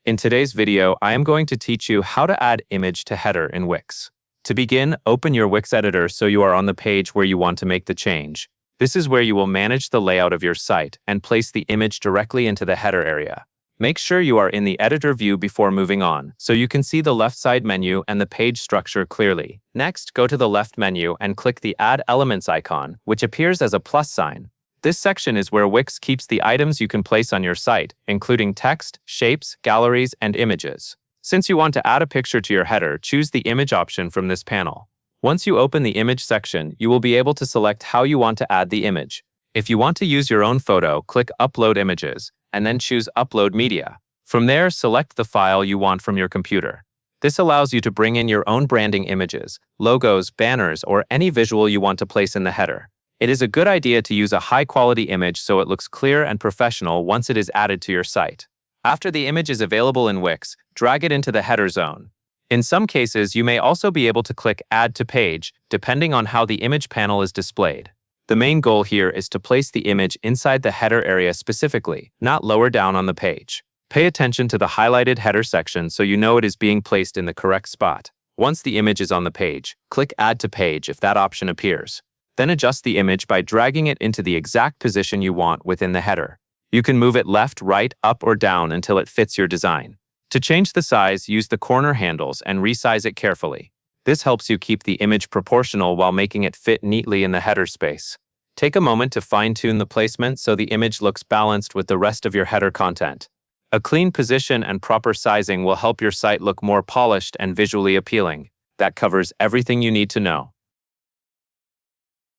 In today's video, I am going to teach you how to add image to header in Wix. To begin, open your Wix editor so you are on the page where you want to make the change. This is where you will manage the layout of your site and place the image directly into the header area. Make sure you are in the editor view before moving on, so you can see the left side menu and the page structure clearly. Next, go to the left menu and click the Add Elements icon, which appears as a plus sign. This section is where Wix keeps the items you can place on your site, including text, shapes, galleries, and images. Since you want to add a picture to your header, choose the image option from this panel. Once you open the image section, you will be able to select how you want to add the image. If you want to use your own photo, click Upload Images, and then choose Upload Media. From there, select the file you want from your computer. This allows you to bring in your own branding images, logos, banners, or any visual you want to place in the header. It is a good idea to use a high-quality image so it looks clear and professional once it is added to your site. After the image is available in Wix, drag it into the header zone. In some cases, you may also be able to click Add to Page, depending on how the image panel is displayed. The main goal here is to place the image inside the header area specifically, not lower down on the page. Pay attention to the highlighted header section so you know it is being placed in the correct spot. Once the image is on the page, click Add to Page if that option appears. Then adjust the image by dragging it into the exact position you want within the header. You can move it left, right, up, or down until it fits your design. To change the size, use the corner handles and resize it carefully. This helps you keep the image proportional while making it fit neatly in the header space. Take a moment to fine-tune the placement so the image looks balanced with the rest of your header content. A clean position and proper sizing will help your site look more polished and visually appealing. That covers everything you need to know.